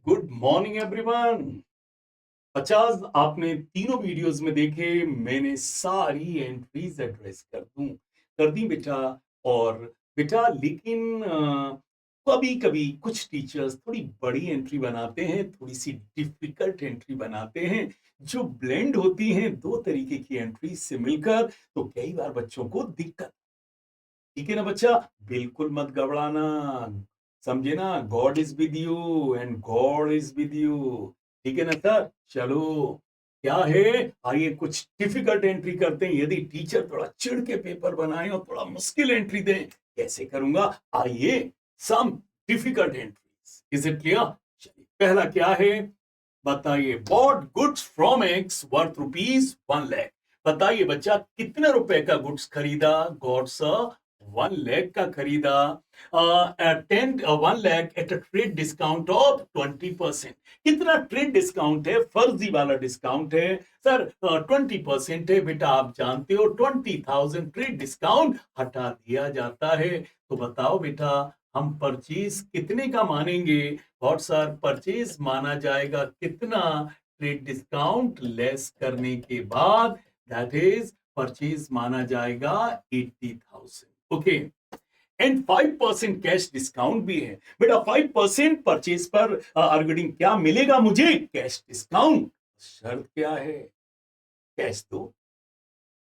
Good morning everyone. 50 आपने तीनों videos में देखे, मैंने सारी एंट्रीज एड्रेस कर दी बेटा। और बेटा लेकिन कभी कभी कुछ टीचर्स थोड़ी बड़ी एंट्री बनाते हैं, थोड़ी सी डिफिकल्ट एंट्री बनाते हैं, जो ब्लेंड होती हैं दो तरीके की एंट्रीज से मिलकर। तो कई बार बच्चों को दिक्कत, ठीक है ना बच्चा? बिल्कुल मत घबराना, समझे ना? God is with you and God is with you. ठीक है ना सर? चलो, क्या है, आइए कुछ डिफिकल्ट एंट्री करते हैं। यदि टीचर थोड़ा चिढ़ के पेपर बनाए और थोड़ा मुश्किल एंट्री दें, कैसे करूंगा? आइए, some difficult entries, is it clear? चलिए, पहला क्या है बताइए। Bought goods from X worth ₹1 lakh. बताइए बच्चा, कितने रुपए का गुड्स खरीदा? गॉड्स 1 लाख का खरीदा। 1 lakh at a trade discount of 20%। कितना ट्रेड डिस्काउंट है? फर्जी वाला डिस्काउंट है सर। 20% है बेटा, आप जानते हो 20,000 ट्रेड डिस्काउंट हटा दिया जाता है। तो बताओ बेटा, हम परचेज कितने का मानेंगे? और सर परचेज माना जाएगा कितना? ट्रेड डिस्काउंट लेस करने के बाद, दैट इज परचेज माना जाएगा 80,000। ओके, एंड 5% कैश डिस्काउंट भी है बेटा। 5% परचेज पर अर्गडिंग क्या मिलेगा मुझे? Cash discount. शर्त क्या है? कैश दो,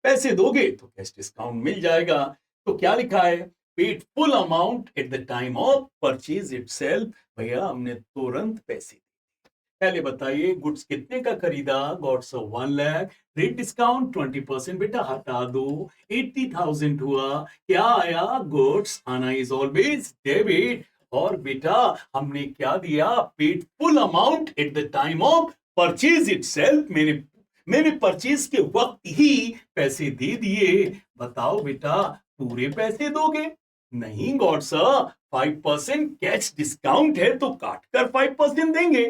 पैसे दोगे तो कैश डिस्काउंट मिल जाएगा। तो क्या लिखा है? Paid full amount at the time of purchase itself. भैया हमने तुरंत पैसे। पहले बताइए, गुड्स कितने का खरीदा? गॉड्स 1 लाख। रेट डिस्काउंट 20% बेटा हटा दो, 80,000 हुआ। क्या आया? गुड्स आना इज ऑलवेज डेबिट। और बेटा हमने क्या दिया? Paid full amount at the time of purchase itself. मैंने परचेज के वक्त ही पैसे दे दिए। बताओ बेटा, पूरे पैसे दोगे? नहीं गॉड सर, 5% कैश डिस्काउंट है तो काट कर 5% देंगे,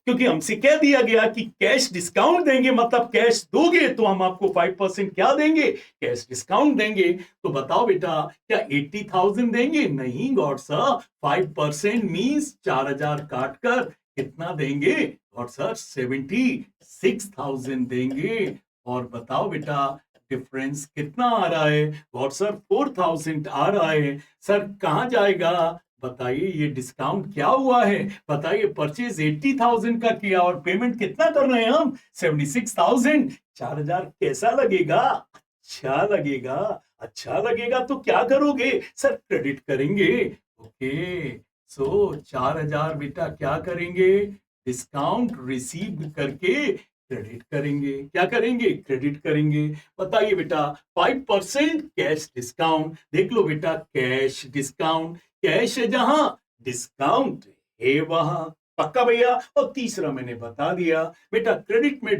क्योंकि हमसे कह दिया गया कि कैश डिस्काउंट देंगे, मतलब कैश दोगे तो हम आपको 5% क्या देंगे? कैश डिस्काउंट देंगे। तो बताओ बेटा, क्या 80,000 देंगे? नहीं गॉड सर, 5% मीन्स 4,000 काट कर कितना देंगे? गॉड सर 76,000 देंगे। और बताओ बेटा, डिफरेंस कितना आ रहा है? गॉड सर 4,000 आ रहा है। सर कहां जाएगा? बताइए, ये डिस्काउंट क्या हुआ है? बताइए, परचेज 80,000 का किया और पेमेंट कितना कर रहे हैं हम? 76,000। 4,000 कैसा लगेगा? अच्छा लगेगा। अच्छा लगेगा तो क्या करोगे? सर क्रेडिट करेंगे। ओके, सो 4,000 बेटा क्या करेंगे? डिस्काउंट रिसीव करके क्रेडिट करेंगे। क्या करेंगे? क्रेडिट करेंगे। बताइए बेटा, 5% कैश डिस्काउंट। देख लो बेटा, कैश डिस्काउंट, कैश है जहां, डिस्काउंट है वहां। पक्का भैया? और तीसरा मैंने बता दिया बेटा, क्रेडिट में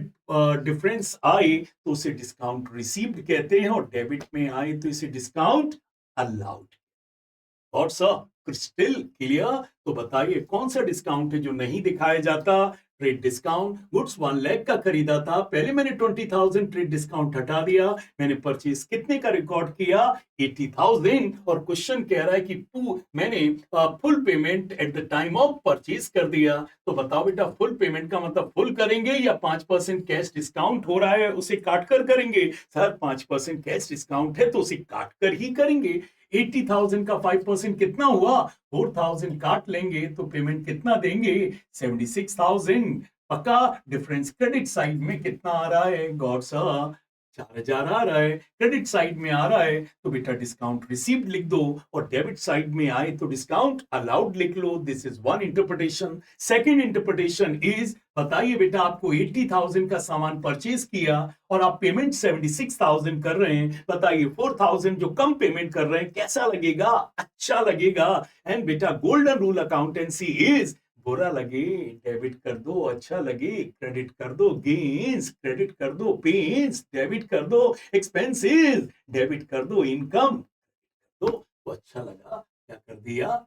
डिफरेंस आए तो उसे डिस्काउंट रिसीव्ड कहते हैं, और डेबिट में आए तो इसे डिस्काउंट अलाउड। और सर क्रिस्टल क्लियर? तो बताइए, कौन सा डिस्काउंट है जो नहीं दिखाया जाता? Trade discount. गुड्स 1 लाख का खरीदा था, पहले मैंने 20,000 ट्रेड डिस्काउंट हटा दिया। मैंने परचेज कितने का रिकॉर्ड किया? 80,000। और क्वेश्चन कह रहा है कि मैंने full payment at the time of purchase कर दिया। तो बताओ बेटा, फुल पेमेंट का मतलब फुल करेंगे या 5% कैश डिस्काउंट हो रहा है उसे काट कर करेंगे? सर 5% कैश डिस्काउंट है तो उसे काट कर ही करेंगे। 80,000 का 5% कितना हुआ? 4,000 काट लेंगे तो पेमेंट कितना देंगे? 76,000। पक्का? डिफरेंस क्रेडिट साइड में कितना आ रहा है? गॉड सर 4,000 आ रहा है। क्रेडिट साइड में आ रहा है तो बेटा डिस्काउंट रिसीव्ड लिख दो, और डेबिट साइड में आए तो डिस्काउंट अलाउड लिख लो। This is one interpretation. Second interpretation is, बताइए बेटा, आपको 80,000 का सामान परचेज किया और आप पेमेंट 76,000 कर रहे हैं। बताइए, 4,000 जो कम पेमेंट कर रहे हैं, कैसा लगेगा? अच्छा लगेगा। एंड बेटा, गोल्डन रूल अकाउंटेंसी इज, बुरा लगे डेबिट कर दो, अच्छा लगे क्रेडिट कर दो। गेन्स क्रेडिट कर दो, पेन्स डेबिट कर दो, एक्सपेंसेस डेबिट कर दो, इनकम तो अच्छा लगा, क्या कर दिया?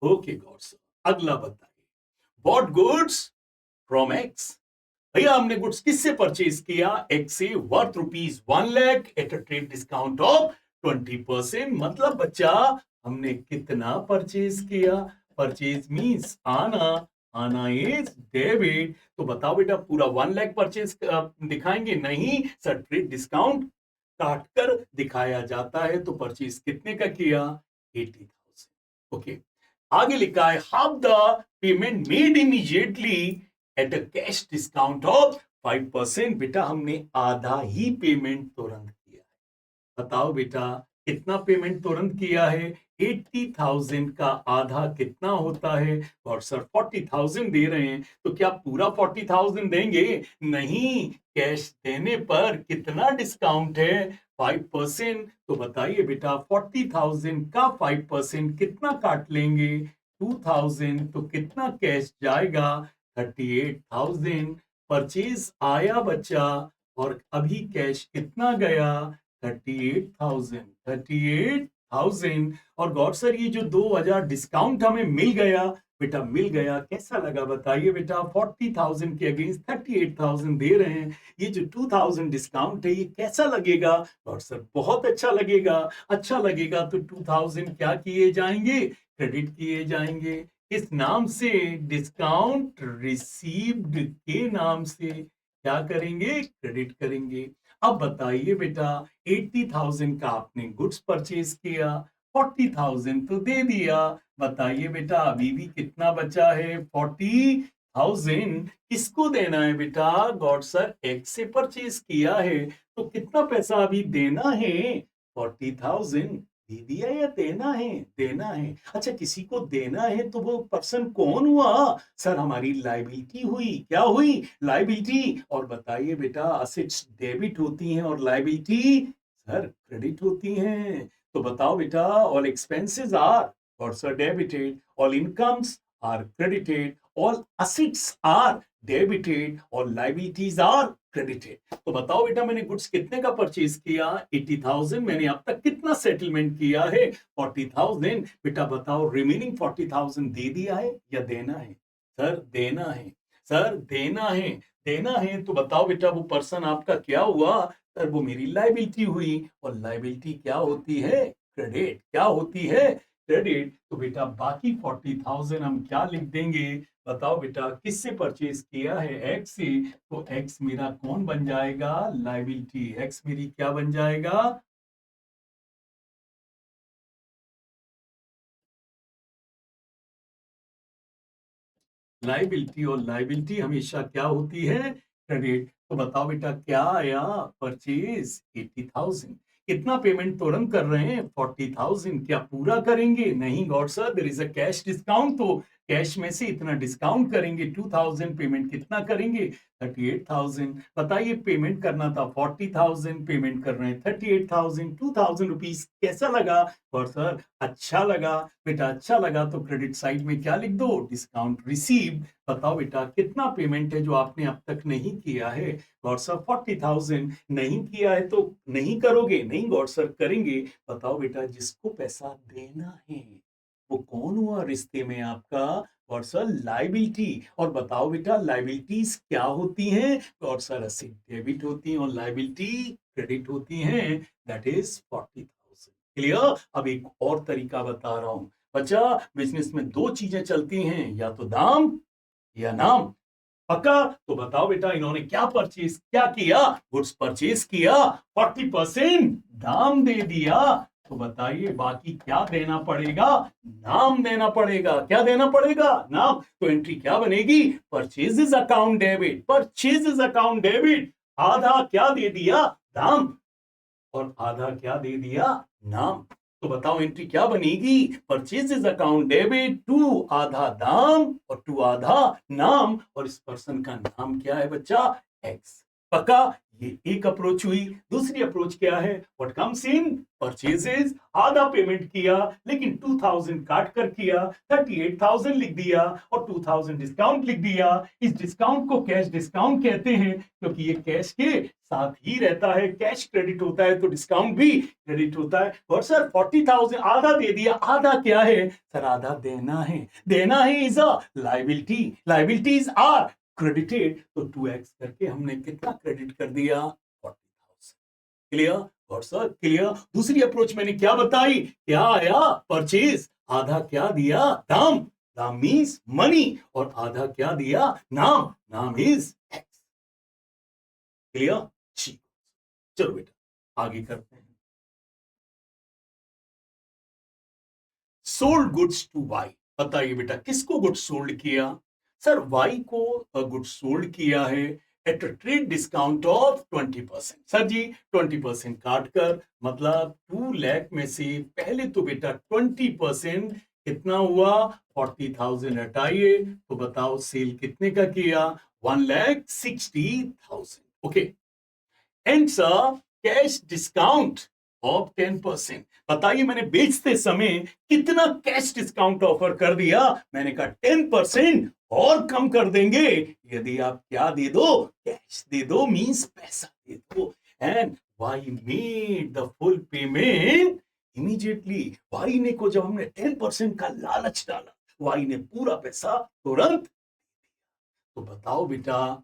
ओके गॉड्स, अगला बताइए। Bought goods from x. भैया हमने गुड्स किससे परचेज किया? एक्स से, worth ₹1 lakh at a trade discount of 20%। मतलब बच्चा, हमने कितना परचेज किया? परचेज मीन्स आना, दिखाना इज डेबिट। तो बताओ बेटा पूरा 1 लाख परचेज दिखाएंगे? नहीं सर, ट्रेड डिस्काउंट काट कर दिखाया जाता है। तो परचेज कितने का किया? 80,000। ओके, आगे लिखा है half the payment made immediately at a cash discount of 5%। बेटा हमने आधा ही पेमेंट तुरंत किया है। बताओ बेटा कितना पेमेंट तुरंत किया है? 80,000 का आधा कितना होता है? और सर 40,000 दे रहे हैं, तो क्या पूरा 40,000 देंगे? नहीं, कैश देने पर कितना डिस्काउंट है? 5%। तो बताइए बेटा 40,000 का 5% कितना काट लेंगे? 2,000। तो कितना कैश जाएगा? 38,000। परचेज आया बच्चा, और अभी कैश कितना गया? 38,000। 38,000। और गौर सर ये जो 2,000 डिस्काउंट हमें मिल गया, बेटा मिल गया, कैसा लगा बताइए बेटा? 40,000 के अगेंस्ट 38,000 दे रहे हैं, ये जो 2,000 डिस्काउंट है ये कैसा लगेगा? और सर बहुत अच्छा लगेगा। अच्छा लगेगा तो 2,000 क्या किए जाएंगे? क्रेडिट किए जाएंगे। किस नाम से? डिस्काउंट रिसीव्ड के नाम से क्या करेंगे? क्रेडिट करेंगे। अब बताइए बेटा 80,000 का आपने गुड्स परचेज किया, 40,000 तो दे दिया। बताइए बेटा अभी भी कितना बचा है? 40,000। किसको देना है बेटा? गॉड सर एक्स से परचेज किया है, तो कितना पैसा अभी देना है? 40,000 दे दिया या देना है? देना है। अच्छा किसी को देना है तो वो पर्सन कौन हुआ? सर हमारी लायबिलिटी हुई। क्या हुई? लायबिलिटी। और बताइए बेटा असेट्स डेबिट होती हैं और लायबिलिटी सर क्रेडिट होती हैं। तो बताओ बेटा ऑल एक्सपेंसेस आर और sir debited, all incomes are credited, all assets are debited और लायबिलिटीज आर क्रेडिटेड। तो बताओ बेटा मैंने गुड्स कितने का परचेज किया? 80,000। मैंने अब तक कितना सेटलमेंट किया है? 40,000। बेटा बताओ रिमेनिंग 40,000 दे दिया है या देना है? सर देना है। सर देना है। देना है तो बताओ बेटा वो पर्सन आपका क्या हुआ? सर वो मेरी लायबिलिटी हुई, और लायबिलिटी क्या होती है? क्रेडिट। क्या होती है? क्रेडिट। तो बेटा बाकी 40,000 हम क्या लिख देंगे? बताओ बेटा किससे परचेज किया है? एक्स से। तो एक्स मेरा कौन बन जाएगा? लायबिलिटी। एक्स मेरी क्या बन जाएगा? लायबिलिटी। और लायबिलिटी हमेशा क्या होती है? क्रेडिट। तो बताओ बेटा क्या आया? परचेज 80,000। कितना पेमेंट तुरंत कर रहे हैं? 40,000। क्या पूरा करेंगे? नहीं God sir there is a cash discount, तो कैश में से इतना डिस्काउंट करेंगे। 2,000 पेमेंट कितना करेंगे? 38,000। बताइए पेमेंट करना था 40,000, पेमेंट कर रहे हैं 38,000। 2,000 रुपीज कैसा लगा? और सर अच्छा लगा। बेटा अच्छा लगा तो क्रेडिट साइड में क्या लिख दो? Discount receive. बताओ बेटा कितना पेमेंट है जो आपने अब तक नहीं किया है? God sir 40,000। नहीं किया है तो नहीं करोगे? नहीं गॉड सर करेंगे। बताओ बेटा जिसको पैसा देना है वो कौन हुआ रिश्ते में आपका? God sir liability. और बताओ बेटा लायबिलिटीज क्या होती हैं? गॉड सर असेट डेबिट होती हैं और लायबिलिटी क्रेडिट होती हैं। That is 40,000। क्लियर? अब एक और तरीका बता रहा हूं बच्चा। बिजनेस में दो चीजें चलती हैं, या तो दाम या नाम। पक्का? तो बताओ बेटा इन्होंने क्या परचेज क्या किया? गुड्स परचेज किया, 40% दाम दे दिया। तो बताइए बाकी क्या देना पड़ेगा? नाम देना पड़ेगा। क्या देना पड़ेगा? नाम। तो एंट्री क्या बनेगी? Purchases account debit. Purchases account debit. आधा क्या दे दिया? दाम। और आधा क्या दे दिया? नाम। तो बताओ एंट्री क्या बनेगी? परचेजेस अकाउंट डेबिट टू आधा दाम और टू आधा नाम। और इस पर्सन का नाम क्या है बच्चा? एक्स। पक्का? ये एक अप्रोच हुई। दूसरी अप्रोच क्या है? What comes in purchases. आधा पेमेंट किया लेकिन 2,000 काट कर किया, 38,000 लिख दिया और 2,000 डिस्काउंट लिख दिया। इस डिस्काउंट को कैश डिस्काउंट कहते हैं क्योंकि ये कैश के साथ ही रहता है। कैश क्रेडिट होता है तो डिस्काउंट भी क्रेडिट होता है। और सर 40,000 आधा दे दिया। आधा क्या है? सर आधा देना है। देना है is a liability. Liabilities are credited. तो 2x करके हमने कितना क्रेडिट कर दिया? 40,000। क्लियर? और सर क्लियर? दूसरी अप्रोच मैंने क्या बताई? क्या आया? परचेज। आधा क्या दिया? दाम। नाम मीन्स मनी और आधा क्या दिया, नाम, नाम इज एक्स। क्लियर जी। चलो बेटा आगे करते हैं। सोल्ड गुड्स टू वाई, बताइए बेटा किसको गुड्स सोल्ड किया, सर वाई को गुड्स सोल्ड किया है at trade discount of 20%। Sir ji 20% काट कर मतलब 2 लाख में से पहले तो बेटा 20% कितना हुआ, 40,000 हटाइए तो बताओ सेल कितने का किया, 1,60,000। Okay, and sir cash discount of 10%, बताइए मैंने बेचते समय कितना कैश डिस्काउंट ऑफर कर दिया, मैंने कहा 10% और कम कर देंगे यदि आप क्या दे दो, कैश दे दो, मींस पैसा दे दो। And Y made the full payment immediately, Y ने को जब हमने 10% का लालच डाला, वाई ने पूरा पैसा तुरंत। तो बताओ बेटा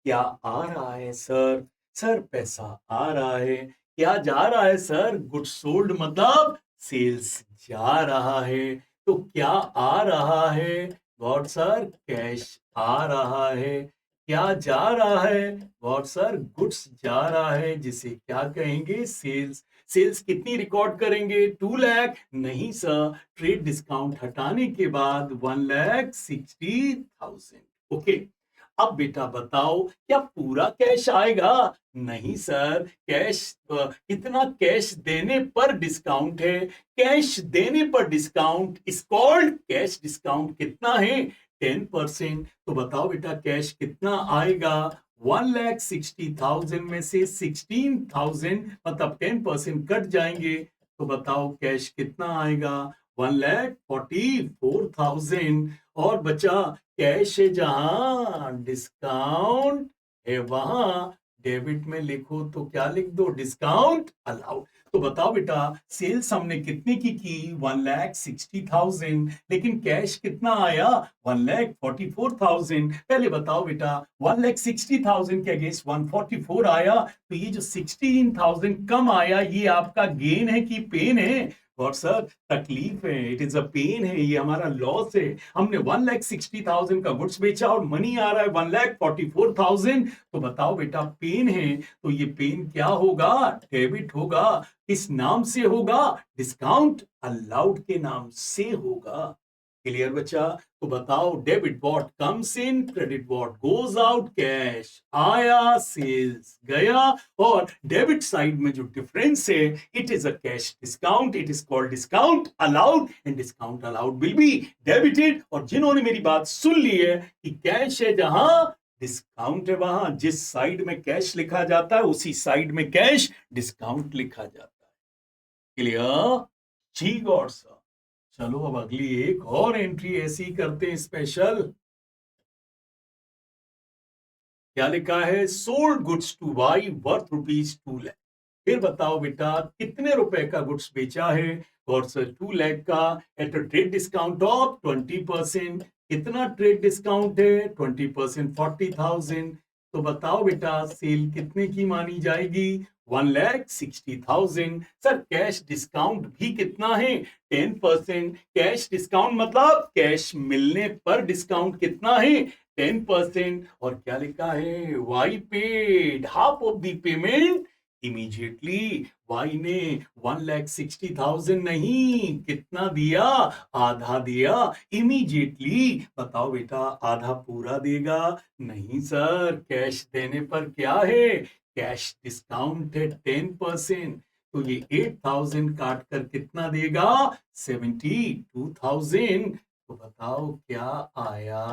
क्या आ रहा है सर, सर पैसा आ रहा है, क्या जा रहा है सर, गुड्स सोल्ड मतलब सेल्स जा रहा है, तो क्या आ रहा है, गॉड सर कैश आ रहा है, क्या जा रहा है, गॉड सर गुड्स जा रहा है, जिसे क्या कहेंगे सेल्स। सेल्स कितनी रिकॉर्ड करेंगे, 2 लाख, नहीं सर ट्रेड डिस्काउंट हटाने के बाद 1,60,000। ओके, अब बेटा बताओ क्या पूरा कैश आएगा, नहीं सर कैश कितना कैश देने पर डिस्काउंट है, कैश देने पर discount is called cash discount, कितना है 10%। तो बताओ बेटा कैश कितना आएगा, 1,60,000 में से 16,000 मतलब 10% कट जाएंगे, तो बताओ कैश कितना आएगा, 1,44,000। और बचा कैश है जहां डिस्काउंट है वहां, डेबिट में लिखो तो क्या लिख दो, डिस्काउंट अलाउड। तो बताओ बेटा सेल्स हमने कितने की 1,60,000, लेकिन कैश कितना आया 1,44,000। पहले बताओ बेटा 1,60,000 के अगेंस्ट 144 आया, तो ये जो 16,000 कम आया ये आपका गेन है कि पेन है, और सर तकलीफ है, इट इज अ पेन है, ये हमारा लॉस है। हमने 1,60,000 का गुड्स बेचा और मनी आ रहा है 1,44,000, तो बताओ बेटा पेन है, तो ये पेन क्या होगा, डेबिट होगा, किस नाम से होगा, डिस्काउंट अलाउड के नाम से होगा। क्लियर बच्चा, तो बताओ debit what comes in, credit what goes out, cash आया सेल्स गया, और डेबिट साइड में जो डिफरेंस है it is a cash discount, it is called discount allowed, and discount allowed will be debited. और जिन्होंने मेरी बात सुन ली है कि कैश है जहां डिस्काउंट है वहां, जिस साइड में कैश लिखा जाता है उसी साइड में कैश डिस्काउंट लिखा जाता है। क्लियर जी गॉड सर। चलो अब अगली एक और एंट्री ऐसी करते हैं स्पेशल, क्या लिखा है, sold goods to Y worth ₹2 lakh. फिर बताओ बेटा कितने रुपए का गुड्स बेचा है, और सर 2 लाख का at a trade discount of 20%। कितना ट्रेड डिस्काउंट है 20%, 40,000। तो बताओ बेटा सेल कितने की मानी जाएगी, 1,60,000। सर कैश डिस्काउंट भी कितना है 10%, कैश डिस्काउंट मतलब कैश मिलने पर डिस्काउंट कितना है 10%। और क्या लिखा है, Y paid half of the payment immediately, Y ने 1,60,000 नहीं कितना दिया, आधा दिया इमीडिएटली। बताओ बेटा आधा पूरा देगा, नहीं सर कैश देने पर क्या है, कैश डिस्काउंट है 10%, तो ये 8,000 काट कर कितना देगा 72,000। तो बताओ क्या आया,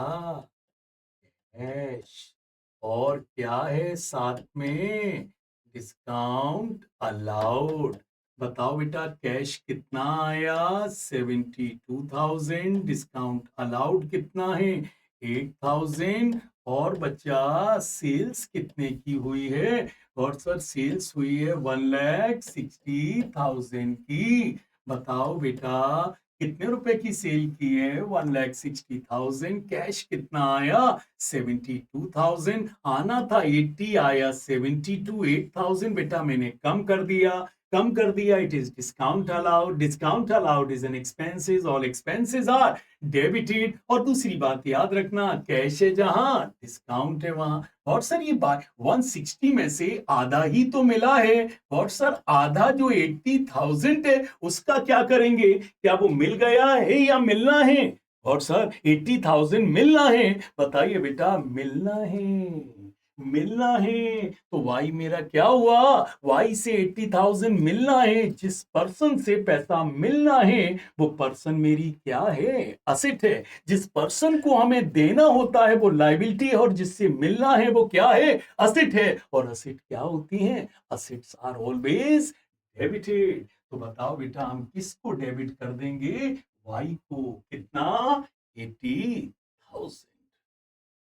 कैश, और क्या है साथ में, डिस्काउंट अलाउड। बताओ बेटा कैश कितना आया 72,000, डिस्काउंट अलाउड कितना है 8,000, और बच्चा सेल्स कितने की हुई है, और सर सेल्स हुई है 1,60,000 की। बताओ बेटा कितने रुपए की सेल की है 1,60,000, कैश कितना आया 72,000, आना था 80 आया 72, 8,000 बेटा मैंने कम कर दिया। कम कर दिया, it is discount allowed. Discount allowed is an expenses, all expenses are debited. और दूसरी बात याद रखना, कैश है जहां डिस्काउंट है वहां। और सर ये 160 में से आधा ही तो मिला है। और सर आधा जो 80,000 है उसका क्या करेंगे? क्या वो मिल गया है या मिलना है? और सर 80,000 मिलना है, बताइए बेटा, मिलना है, मिलना है। तो वाई मेरा क्या हुआ? वाई से 80,000 मिलना है। जिस पर्सन से पैसा मिलना है वो पर्सन मेरी क्या है? असेट है। जिस पर्सन को हमें देना होता है वो लायबिलिटी है, और जिससे मिलना है वो क्या है? असेट है। और असेट क्या होती है? Assets are always debited. तो बताओ बेटा, हम किसको डेबिट कर देंगे? वाई को। कितना? 80,000।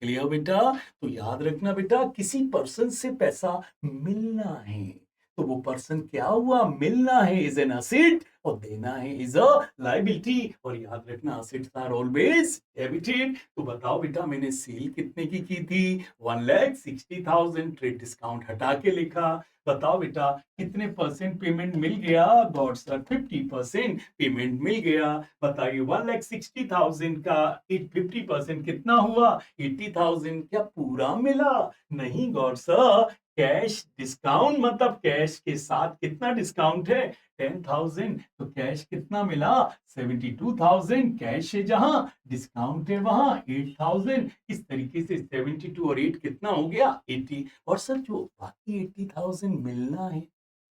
क्लियर बेटा? तो याद रखना बेटा, किसी पर्सन से पैसा मिलना है तो वो पर्सन क्या हुआ? मिलना है इज एन असेट, और देना है इज अ लायबिलिटी। और याद रखना, असेट्स आर ऑलवेज डेबिटेड। तो बताओ बेटा, मैंने सेल कितने की थी? 1,60,000। ट्रेड डिस्काउंट हटा के लिखा। बताओ बेटा, कितने परसेंट पेमेंट मिल गया? गॉड सर 50% पेमेंट मिल गया। बताइए 1,60,000 का 50% कितना हुआ? 80,000। क्या पूरा मिला? नहीं गॉड सर, कैश डिस्काउंट मतलब कैश के साथ कितना डिस्काउंट है? 10,000। तो कैश कितना मिला? 72,000। कैश है जहां डिस्काउंट है वहां 8,000। इस तरीके से 72 और 8 कितना हो गया? 80। और सर जो बाकी 80,000 मिलना है,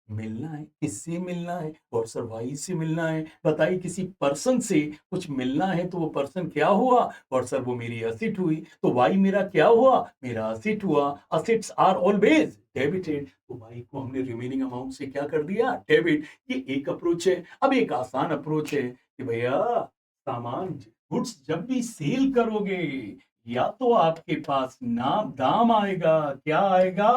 मिलना है किससे? मिलना है और सर वाई से मिलना है। बताइए, किसी पर्सन से कुछ मिलना है तो वो पर्सन क्या हुआ? और सर वो मेरी असेट हुई। तो वाई मेरा क्या हुआ? मेरा असेट हुआ। Assets are always debited. तो वाई को हमने रिमेनिंग अमाउंट से क्या कर दिया? डेबिट। ये एक अप्रोच है। अब एक आसान अप्रोच है कि भैया, सामान गुड्स जब भी सेल करोगे, या तो आपके पास नाम दाम आएगा। क्या आएगा?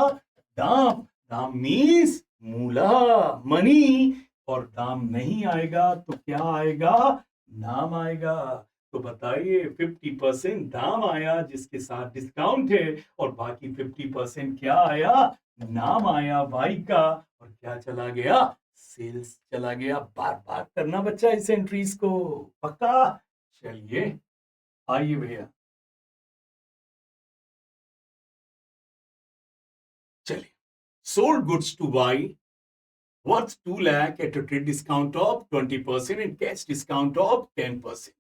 दाम। दाम मीन्स मूला, मनी। और दाम नहीं आएगा तो क्या आएगा? नाम आएगा। तो बताइए, 50% दाम आया जिसके साथ डिस्काउंट है, और बाकी 50% क्या आया? नाम आया वाई का। और क्या चला गया? सेल्स चला गया। बार बार करना बच्चा इस एंट्रीज को, पक्का? चलिए आइए भैया, चलिए। Sold goods to Y worth 2 lakh at a trade discount of 20% and cash discount of 10%.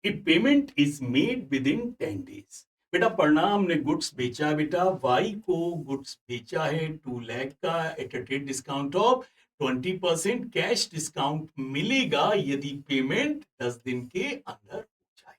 If payment is made within 10 days. बेटा पढ़ना, हमने गुड्स बेचा है बेटा, वाई को गुड्स बेचा है 2 लाख का at a trade discount of 20%। Cash discount मिलेगा यदि पेमेंट 10 दिन के अंदर हो जाए।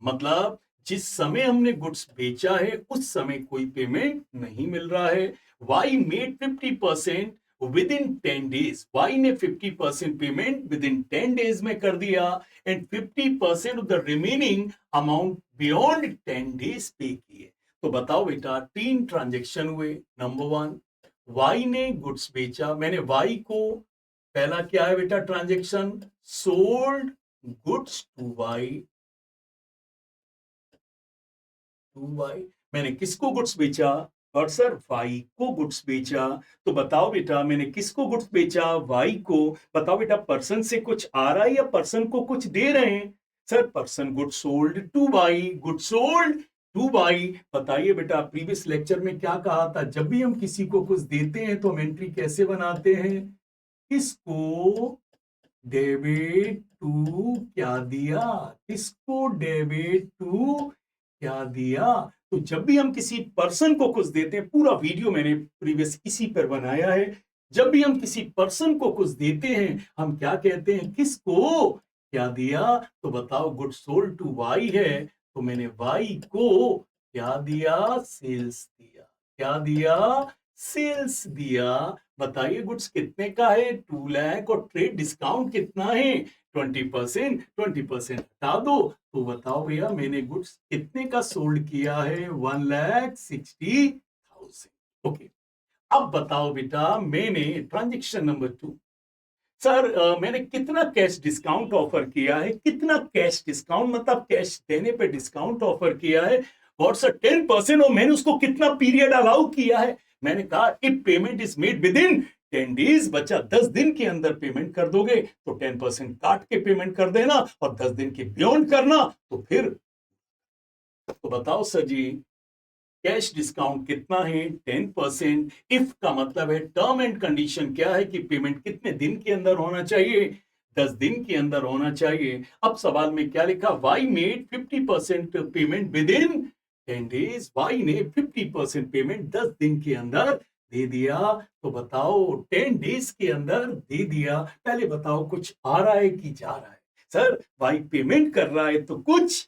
मतलब जिस समय हमने गुड्स बेचा है उस समय कोई पेमेंट नहीं मिल रहा है। Y made 50% within 10 days. Y ने 50% पेमेंट विद इन 10 डेज में कर दिया, and 50% of the remaining amount beyond 10 days पे किए। तो बताओ बेटा, 3 ट्रांजेक्शन हुए। नंबर 1, वाई ने गुड्स बेचा। मैंने वाई को, पहला क्या है बेटा transaction? Sold goods to Y. To Y, मैंने किसको गुड्स बेचा? और सर वाई को गुड्स बेचा। तो बताओ बेटा, मैंने किसको गुड्स बेचा? वाई को। बताओ बेटा, पर्सन से कुछ आ रहा है या पर्सन को कुछ दे रहे हैं? Sir person good sold to Y, good sold to Y. बताइए बेटा, प्रीवियस लेक्चर में क्या कहा था? जब भी हम किसी को कुछ देते हैं तो हम एंट्री कैसे बनाते हैं? किसको डेबिट टू क्या दिया? किसको डेबिट टू क्या दिया? तो जब भी हम किसी पर्सन को कुछ देते हैं, पूरा वीडियो मैंने प्रीवियस इसी पर बनाया है। जब भी हम किसी पर्सन को कुछ देते हैं हम क्या कहते हैं? किसको क्या दिया? तो बताओ, गुड सोल्ड टू वाई है तो मैंने वाई को क्या दिया? सेल्स दिया। क्या दिया? सेल्स दिया। बताइए, गुड्स कितने का है? 2 लाख, और ट्रेड डिस्काउंट कितना है? 20%। 20% हटा दो तो बताओ भैया, मैंने गुड्स कितने का सोल्ड किया है? 1,60,000। ओके, अब बताओ बेटा, मैंने ट्रांजेक्शन नंबर 2, सर मैंने कितना कैश डिस्काउंट ऑफर किया है? कितना कैश डिस्काउंट मतलब कैश देने पे डिस्काउंट ऑफर किया है? और सर 10%, और मैंने उसको कितना पीरियड अलाउ किया है? मैंने कहा if payment is made with in 10 days बचा, 10 दिन के अंदर पेमेंट कर दोगे तो 10% काट के पेमेंट कर देना, और 10 दिन के बियॉन्ड करना तो फिर तो बताओ सर जी, कैश डिस्काउंट कितना है? 10%। इफ का मतलब है टर्म एंड कंडीशन क्या है कि पेमेंट कितने दिन के अंदर होना चाहिए? 10 दिन के अंदर होना चाहिए। अब सवाल में क्या लिखा? Y made 50% payment within 10 days. Y ने 50% पेमेंट 10 दिन के अंदर दे दिया। तो बताओ 10 डेज के अंदर दे दिया। पहले बताओ कुछ आ रहा है कि जा रहा है? सर वाई पेमेंट कर रहा है तो कुछ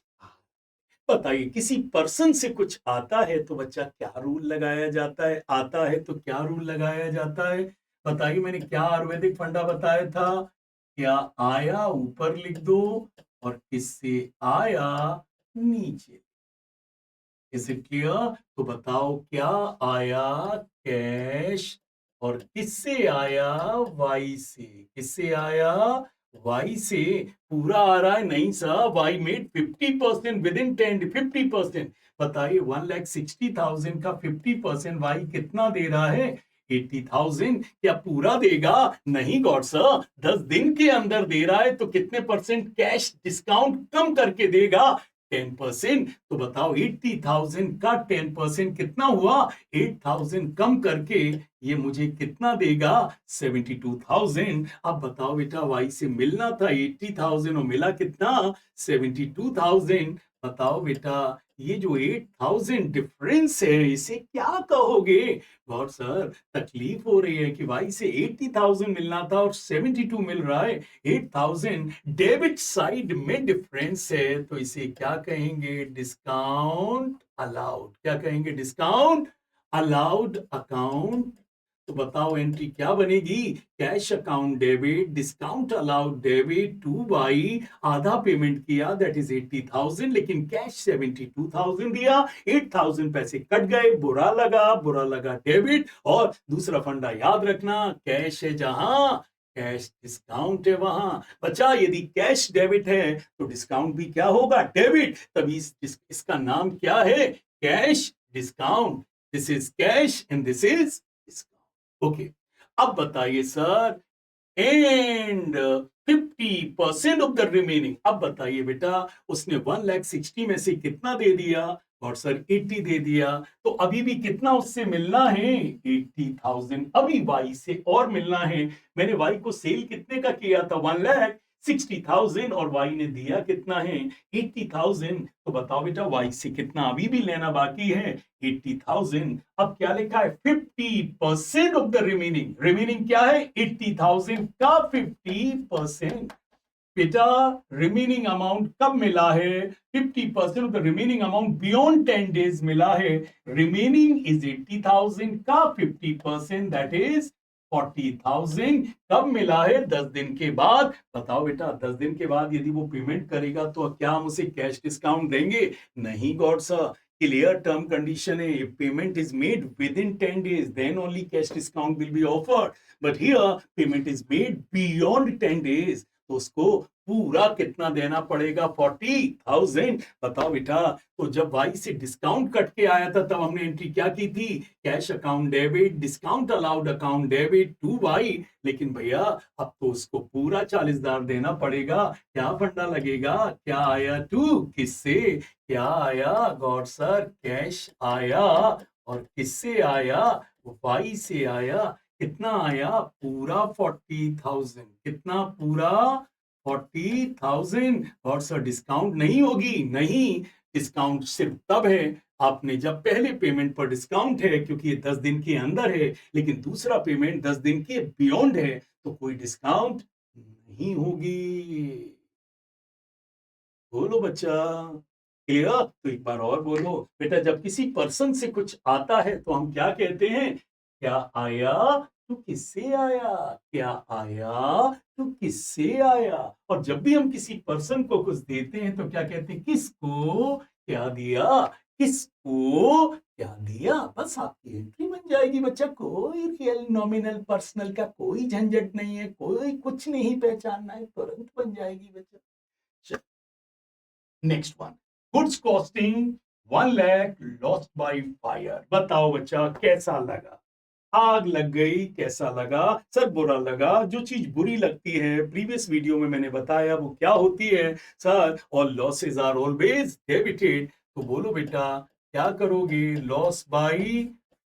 बताइए। किसी पर्सन से कुछ आता है तो बच्चा क्या रूल लगाया जाता है? आता है तो क्या रूल लगाया जाता है? बताइए, मैंने क्या आयुर्वेदिक फंडा बताया था? क्या आया ऊपर लिख दो और किससे आया नीचे। Is it clear? तो बताओ क्या आया? कैश। और किससे आया? वाई से। किससे आया? वाई से। पूरा आ रहा है? नहीं sir, Y made 50% within 10, 50%। बताइए 1,60,000 का 50% वाई कितना दे रहा है? 80,000। क्या पूरा देगा? नहीं गॉड सर, 10 दिन के अंदर दे रहा है तो कितने परसेंट कैश डिस्काउंट कम करके देगा? 10%। तो बताओ 80,000 का 10% कितना हुआ? 8,000 कम करके ये मुझे कितना देगा? 72,000। अब बताओ बेटा, वाई से मिलना था 80,000 और मिला कितना? 72,000। बताओ बेटा, ये जो 8,000 डिफरेंस है इसे क्या कहोगे? गॉड सर, तकलीफ हो रही है कि वाई से 80,000 मिलना था और 72 मिल रहा है। 8,000 डेबिट साइड में डिफरेंस है तो इसे क्या कहेंगे? Discount allowed. क्या कहेंगे? Discount allowed account. तो बताओ एंट्री क्या बनेगी? Cash account debit, discount allowed debit, two by आधा पेमेंट किया दैट इज 80,000, लेकिन कैश 72,000 दिया। 8,000 पैसे कट गए, बुरा लगा डेबिट। और दूसरा फंडा याद रखना, कैश है जहां कैश डिस्काउंट है वहां। बच्चा यदि कैश डेबिट है तो डिस्काउंट भी क्या होगा? डेबिट। तभी इसका नाम क्या है? Cash discount. This is cash and this is discount. Okay, अब बताइए sir, and 50% of the remaining. अब बताइए बेटा, उसने 1,60,000 में से कितना दे दिया? और सर 80 दे दिया। तो अभी भी कितना उससे मिलना है? 80,000 अभी वाई से और मिलना है। मैंने वाई को सेल कितने का किया था? 1,60,000 और वाई ने दिया कितना है? 80,000। तो बताओ बेटा, वाई से कितना अभी भी लेना बाकी है? 80,000। अब क्या लिखा है? 50% ऑफ द रिमेनिंग। रिमेनिंग क्या है? 80,000 का 50%। बेटा रिमेनिंग अमाउंट कब मिला है? 50% of the remaining amount beyond 10 days मिला है। रिमेनिंग इज 80,000 का 50%, दैट इज 40,000। कब मिला है? 10 दिन के बाद। बताओ बेटा, 10 दिन के बाद यदि वो पेमेंट करेगा तो क्या हम उसे कैश डिस्काउंट देंगे? नहीं God sir, clear term condition है। If payment is made within 10 days, then only cash discount will be offered. But here payment is made beyond 10 days. तो उसको पूरा कितना देना पड़ेगा? 40,000। बताओ बेटा, तो जब वाई से डिस्काउंट कट के आया था तब हमने एंट्री क्या की थी? Cash account debit, discount allowed account debit to Y. लेकिन भैया अब तो उसको पूरा 40,000 देना पड़ेगा। क्या फंडा लगेगा? क्या आया टू किससे? क्या आया? गॉड सर, कैश आया। और किससे आया? वाई से आया। कितना आया? पूरा 40,000। कितना? पूरा 40,000। और सर डिस्काउंट नहीं होगी? नहीं, डिस्काउंट सिर्फ तब है आपने जब पहले पेमेंट पर डिस्काउंट है क्योंकि ये 10 दिन के अंदर है, लेकिन दूसरा पेमेंट 10 दिन के बियॉन्ड है तो कोई डिस्काउंट नहीं होगी। बोलो बच्चा, क्लियर? तो एक बार और बोलो बेटा, जब किसी पर्सन से कुछ आता है तो हम क्या कहते हैं? क्या आया? तो किससे आया? क्या आया? तो किससे आया? और जब भी हम किसी पर्सन को कुछ देते हैं तो क्या कहते हैं? किसको क्या दिया? किसको क्या दिया? बस आपकी एंट्री बन जाएगी बच्चा। कोई रियल नॉमिनल पर्सनल का कोई झंझट नहीं है, कोई कुछ नहीं पहचानना है, तुरंत बन जाएगी बच्चा। Next one, goods costing 1 lakh lost by fire. बताओ बच्चा कैसा लगा? आग लग गई, कैसा लगा सर? बुरा लगा। जो चीज बुरी लगती है प्रीवियस वीडियो में मैंने बताया वो क्या होती है सर? और लॉसेज आर ऑलवेज डेबिटेड। तो बोलो बेटा क्या करोगे? Loss by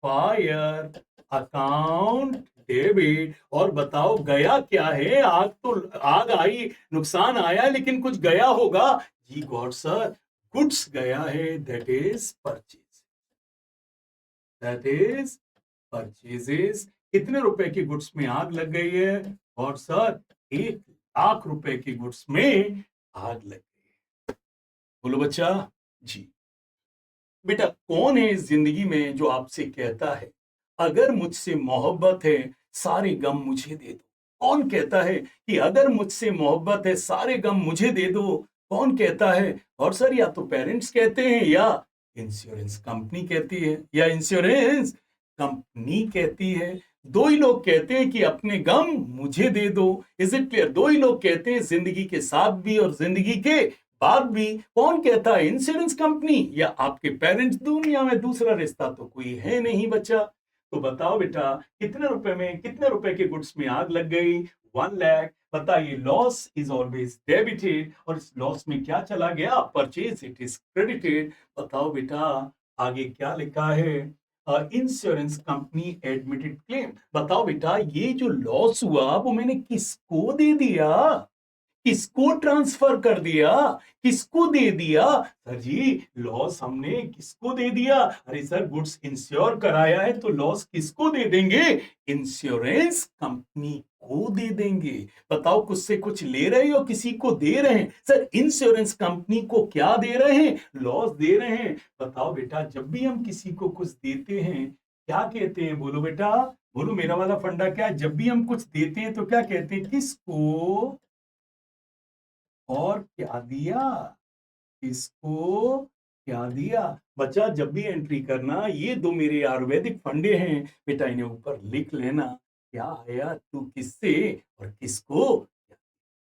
fire account debit. और बताओ गया क्या है? आग तो आग आई, नुकसान आया, लेकिन कुछ गया होगा। जी गॉड सर, गुड्स गया है, that is purchase, that is purchases. कितने रुपए की गुड्स में आग लग गई है? और सर 1 लाख रुपए की गुड्स में आग लग गई है। बोलो बच्चा। जी बेटा, कौन है इस जिंदगी में जो आपसे कहता है अगर मुझसे मोहब्बत है सारे गम मुझे दे दो? कौन कहता है कि अगर मुझसे मोहब्बत है सारे गम मुझे दे दो? कौन कहता है? और सर या तो पेरेंट्स कहते हैं या इंश्योरेंस कंपनी कहती है, या इंश्योरेंस कंपनी कहती है। दो ही लोग कहते हैं कि अपने गम मुझे दे दो। Is it clear? दो ही लोग कहते हैं जिंदगी के साथ भी और जिंदगी के बाद भी। कौन कहता है? इंश्योरेंस कंपनी या आपके पेरेंट्स? दुनिया में दूसरा रिश्ता तो कोई है नहीं बच्चा। तो बताओ बेटा, कितने रुपए में, कितने रुपए के गुड्स में आग लग गई? 1 लाख। बताइए, लॉस इज ऑलवेज डेबिटेड, और इस लॉस में क्या चला गया? Purchase it is credited. बताओ बेटा आगे क्या लिखा है? Insurance company admitted claim. बताओ बेटा ये जो लॉस हुआ वो मैंने किसको दे दिया? किसको ट्रांसफर कर दिया? किसको दे दिया? सर जी लॉस हमने किसको दे दिया? अरे सर गुड्स इंश्योर कराया है तो लॉस किसको दे देंगे? इंश्योरेंस कंपनी को दे देंगे। बताओ कुछ से कुछ ले रहे हो, किसी को दे रहे हैं? सर इंश्योरेंस कंपनी को क्या दे रहे हैं? लॉस दे रहे हैं। बताओ बेटा जब भी हम किसी को कुछ देते हैं क्या कहते हैं? बोलो बेटा, बोलो मेरा वाला फंडा क्या है? जब भी हम कुछ देते हैं तो क्या कहते हैं? किसको और क्या दिया? इसको क्या दिया? बच्चा जब भी एंट्री करना ये दो मेरे आयुर्वेदिक फंडे हैं बेटा, इन्हें ऊपर लिख लेना। क्या आया तू किससे और किसको?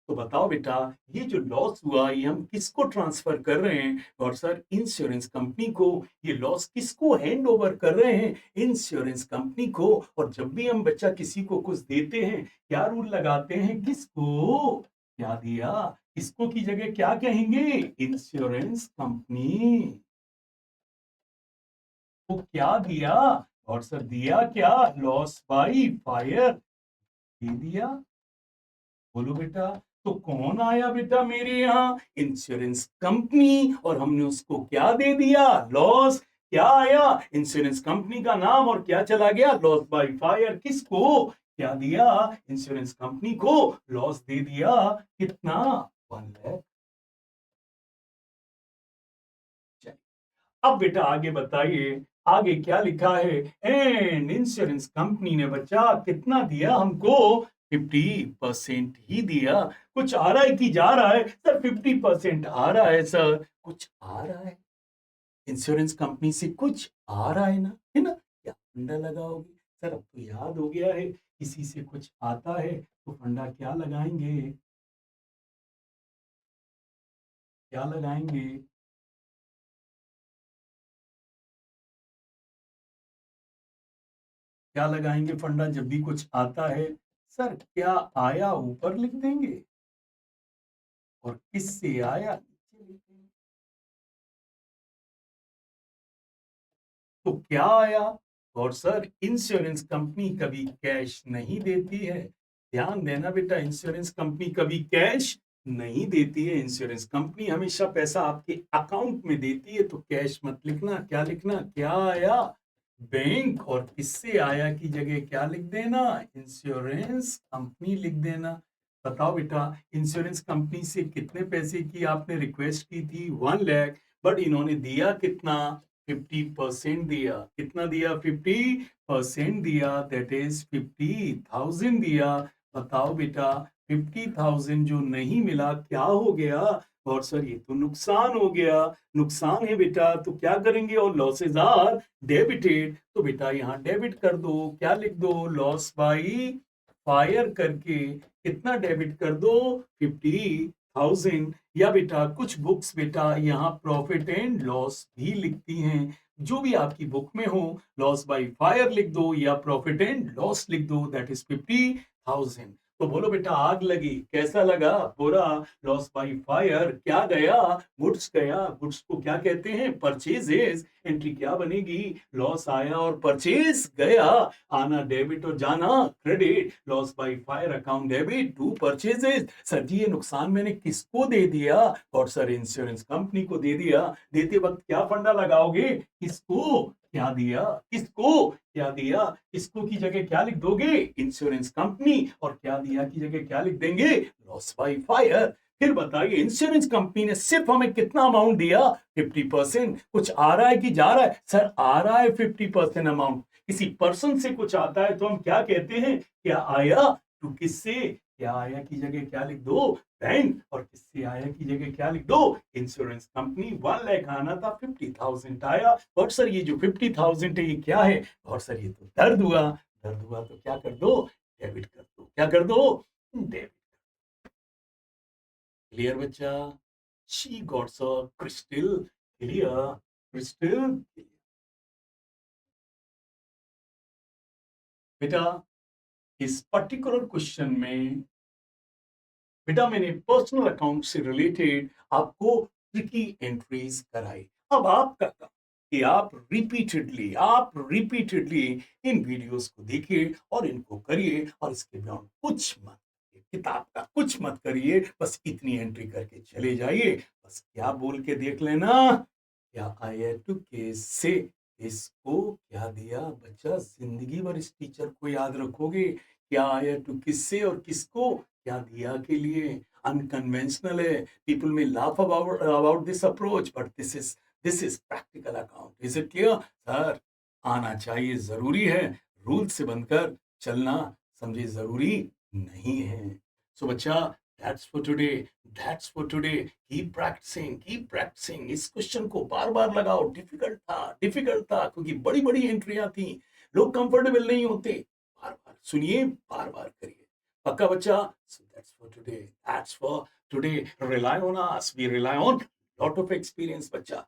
तो बताओ बेटा ये जो लॉस हुआ ये हम किसको ट्रांसफर कर रहे हैं? और सर इंश्योरेंस कंपनी को। ये लॉस किसको हैंड ओवर कर रहे हैं? इंश्योरेंस कंपनी को। और जब भी हम बच्चा किसी को कुछ देते हैं क्या रूल लगाते हैं? किसको क्या दिया? इसको की जगह क्या कहेंगे? इंश्योरेंस कंपनी को क्या दिया? और सर दिया क्या? लॉस बाई फायर दे दिया। बोलो बेटा। तो कौन आया बेटा मेरे यहाँ? Insurance company. और हमने उसको क्या दे दिया? लॉस। क्या आया? इंश्योरेंस कंपनी का नाम, और क्या चला गया? Loss by fire. किसको क्या दिया? इंश्योरेंस कंपनी को लॉस दे दिया। कितना? 1 लाख। अब बेटा आगे बताइए, आगे क्या लिखा है? एंड इंश्योरेंस कंपनी ने बच्चा कितना दिया हमको? 50% ही दिया। कुछ आ रहा है कि जा रहा है? सर 50% आ रहा है सर। कुछ आ रहा है इंश्योरेंस कंपनी से, कुछ आ रहा है ना, है ना? क्या फंडा लगाओगे? सर अब तो याद हो गया है, किसी से कुछ आता है तो फंडा क्या लगाएंगे? क्या लगाएंगे? क्या लगाएंगे फंडा जब भी कुछ आता है? सर क्या आया ऊपर लिख देंगे, और किससे आया नीचे लिख देंगे। तो क्या आया? और सर इंश्योरेंस कंपनी कभी कैश नहीं देती है। ध्यान देना बेटा, इंश्योरेंस कंपनी कभी कैश नहीं देती है। इंश्योरेंस कंपनी हमेशा पैसा आपके अकाउंट में देती है। तो कैश मत लिखना। क्या लिखना? क्या आया? बैंक। और किससे आया की जगह क्या लिख देना? इंश्योरेंस कंपनी लिख देना। बताओ बेटा इंश्योरेंस कंपनी से कितने पैसे की आपने रिक्वेस्ट की थी? 1 लाख। बट इन्होंने दिया कितना? 50% दिया। कितना दिया? 50% दिया, दैट इज 50,000 दिया। बताओ बेटा 50,000 जो नहीं मिला क्या हो गया? और सर ये तो नुकसान हो गया। नुकसान है बेटा, तो क्या करेंगे? और लॉसेज आर डेबिटेड। तो बेटा यहाँ डेबिट कर दो। क्या लिख दो? लॉस बाई फायर करके कितना डेबिट कर दो? 50,000। या बेटा कुछ बुक्स बेटा यहाँ प्रॉफिट एंड लॉस भी लिखती हैं। जो भी आपकी बुक में हो, लॉस बाय फायर लिख दो या प्रॉफिट एंड लॉस लिख दो, दैट इज 50,000। तो बोलो बेटा आग लगी, कैसा लगा? बुरा। लॉस बाय फायर, क्या गया? गुड्स गया। गुड्स को क्या कहते हैं? परचेजेस। एंट्री क्या बनेगी? लॉस आया और परचेज गया। आना डेबिट और जाना credit. Loss by fire account debit to purchases. Sir ji ये नुकसान मैंने किसको दे दिया? और सर इंश्योरेंस कंपनी को दे दिया। देते वक्त क्या फंडा लगाओगे? किसको क्या दिया? किसको क्या दिया? किसको की जगह क्या लिख दोगे? Insurance company. और क्या दिया की जगह क्या लिख देंगे? Loss by fire. फिर बताइए इंश्योरेंस कंपनी ने सिर्फ हमें कितना अमाउंट दिया? 50%। कुछ आ रहा है कि जा रहा है? सर आ रहा है 50% अमाउंट। किसी पर्सन से कुछ आता है तो हम क्या कहते हैं? क्या आया? टू किससे? क्या आया की जगह क्या लिख दो? बैंक। और किससे आया की जगह क्या लिख दो? Insurance company. 1 लाख आना था, 50,000 आया। और सर ये जो 50,000 है ये क्या है? और सर ये तो दर्द हुआ। दर्द हुआ तो क्या कर दो? डेबिट कर दो। क्या कर दो? डेबिट। क्लियर बच्चा? She got so crystal clear. Crystal. बेटा इस पर्टिकुलर क्वेश्चन में बेटा मैंने पर्सनल अकाउंट से रिलेटेड आपको ट्रिकी एंट्रीज कराई। अब आपका काम कि आप रिपीटेडली इन वीडियोस को देखिए और इनको करिए और इसके बियॉन्ड कुछ मत करिए, किताब का कुछ मत करिए, बस इतनी एंट्री करके चले जाइए। बस क्या बोल के देख लेना? क्या आया टू केस से इसको क्या दिया? बच्चा जिंदगी भर इस टीचर को याद रखोगे। क्या आया टू किससे और किसको क्या दिया के लिए। अनकन्वेंशनल है। पीपल में laugh about this approach but this is practical account. Is it clear? Sir आना चाहिए, जरूरी है। रूल से बनकर चलना समझे जरूरी नहीं है। सो बच्चा that's for today. Keep practising. इस क्वेश्चन को बार बार लगाओ। डिफिकल्ट था क्योंकि बड़ी बड़ी एंट्रियां थी। लोग कंफर्टेबल नहीं होते। बार बार सुनिए, बार बार करिए। पक्का बच्चा? So that's for today. That's for today. Rely on us. We rely on lot of experience, बच्चा।